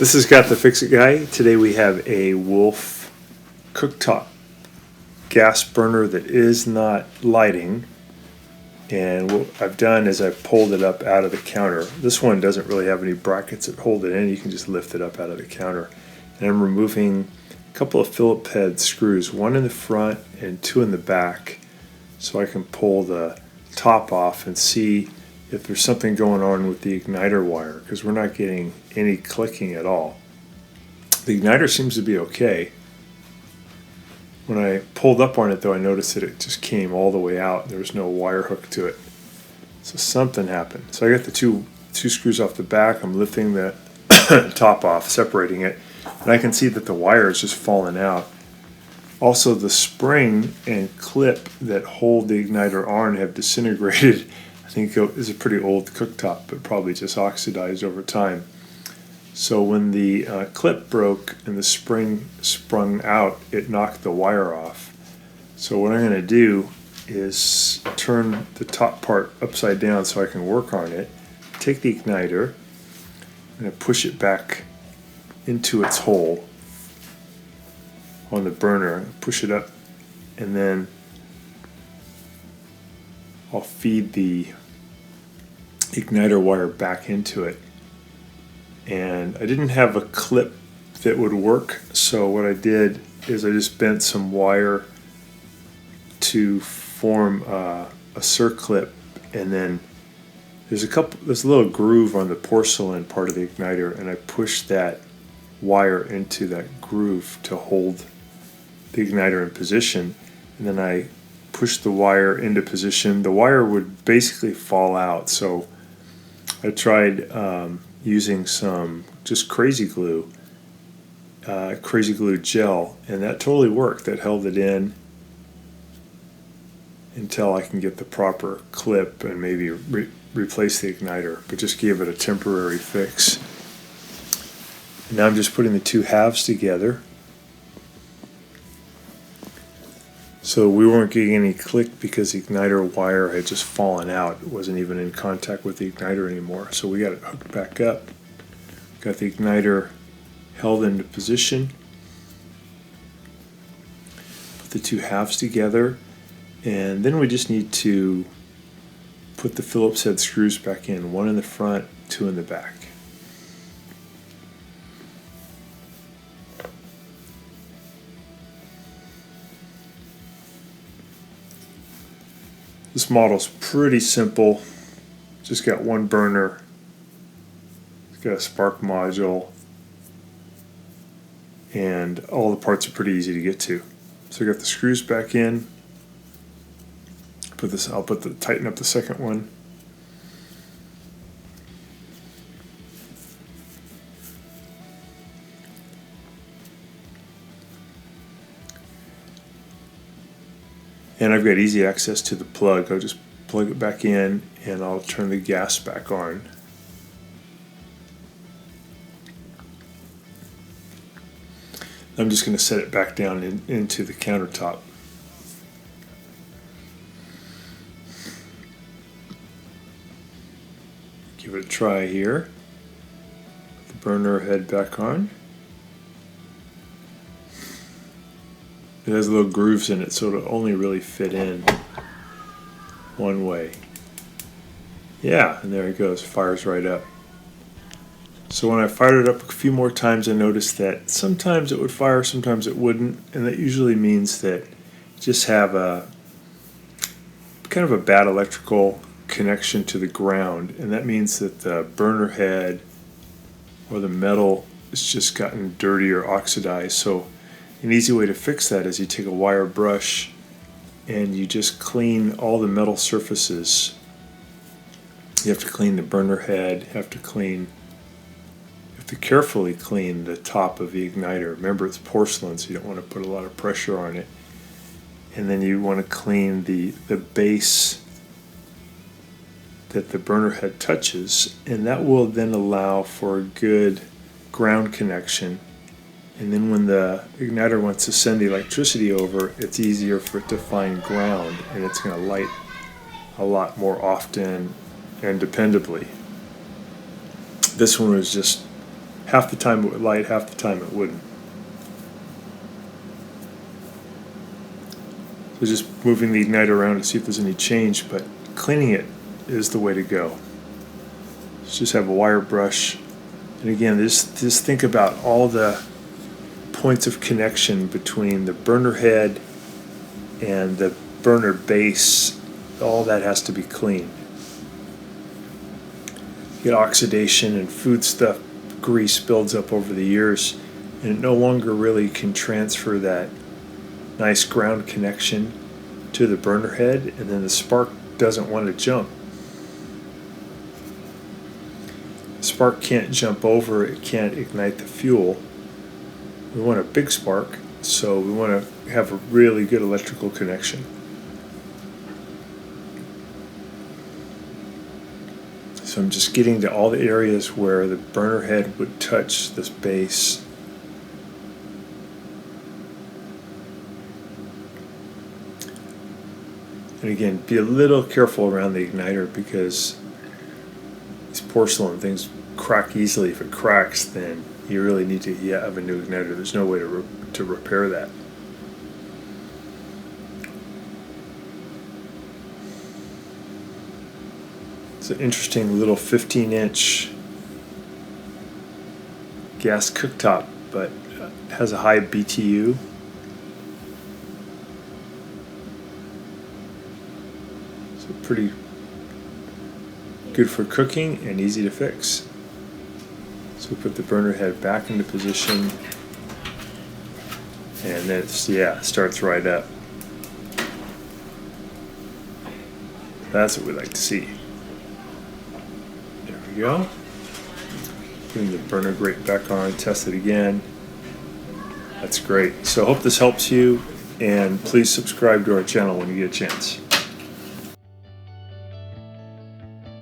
This is Got the Fix It Guy. Today we have a Wolf cooktop gas burner that is not lighting. And what I've done is I've pulled it up out of the counter. This one doesn't really have any brackets that hold it in. You can just lift it up out of the counter. And I'm removing a couple of Phillips head screws, one in the front and two in the back, so I can pull the top off and see if there's something going on with the igniter wire, because we're not getting any clicking at all. The igniter seems to be okay. When I pulled up on it though, I noticed that it just came all the way out. There was no wire hook to it. So something happened. So I got the two screws off the back. I'm lifting the top off, separating it, and I can see that the wire is just falling out. Also, the spring and clip that hold the igniter on have disintegrated. I think it is a pretty old cooktop, but probably just oxidized over time. So when the clip broke and the spring sprung out, it knocked the wire off. So what I'm going to do is turn the top part upside down so I can work on it. Take the igniter, I'm going to push it back into its hole on the burner, push it up, and then I'll feed the igniter wire back into it. And I didn't have a clip that would work, so what I did is I just bent some wire to form a circlip, and then there's a little groove on the porcelain part of the igniter, and I pushed that wire into that groove to hold the igniter in position, and then I pushed the wire into position. The wire would basically fall out, so I tried using some just crazy glue gel, and that totally worked. That held it in until I can get the proper clip and maybe replace the igniter, but just gave it a temporary fix. And now I'm just putting the two halves together. So we weren't getting any click because the igniter wire had just fallen out. It wasn't even in contact with the igniter anymore. So we got it hooked back up. Got the igniter held into position. Put the two halves together. And then we just need to put the Phillips head screws back in. One in the front, two in the back. This model's pretty simple. Just got one burner. It's got a spark module, and all the parts are pretty easy to get to. So I got the screws back in. I'll tighten up the second one. And I've got easy access to the plug. I'll just plug it back in and I'll turn the gas back on. I'm just going to set it back down into the countertop. Give it a try here. Put the burner head back on. It has little grooves in it, so it'll only really fit in one way. Yeah, and there it goes, fires right up. So when I fired it up a few more times, I noticed that sometimes it would fire, sometimes it wouldn't, and that usually means that you just have a kind of a bad electrical connection to the ground, and that means that the burner head or the metal has just gotten dirty or oxidized. So an easy way to fix that is you take a wire brush and you just clean all the metal surfaces. You have to clean the burner head, you have to carefully clean the top of the igniter. Remember, it's porcelain, so you don't want to put a lot of pressure on it. And then you want to clean the base that the burner head touches, and that will then allow for a good ground connection. And then when the igniter wants to send the electricity over, it's easier for it to find ground, and it's going to light a lot more often and dependably. This one was just half the time it would light, half the time it wouldn't. So just moving the igniter around to see if there's any change, but cleaning it is the way to go. Just have a wire brush, and again, just think about all the points of connection between the burner head and the burner base. All that has to be cleaned. You get oxidation and food stuff, grease builds up over the years, and it no longer really can transfer that nice ground connection to the burner head, and then the spark doesn't want to jump. The spark can't jump over, it can't ignite the fuel. We want a big spark, so we want to have a really good electrical connection. So I'm just getting to all the areas where the burner head would touch this base. And again, be a little careful around the igniter because these porcelain things crack easily. If it cracks, then you really need to have a new igniter. There's no way to repair that. It's an interesting little 15-inch gas cooktop, but it has a high BTU. So pretty good for cooking and easy to fix. So we put the burner head back into position, and then it starts right up. That's what we like to see. There we go. Putting the burner grate back on, test it again. That's great. So I hope this helps you, and please subscribe to our channel when you get a chance.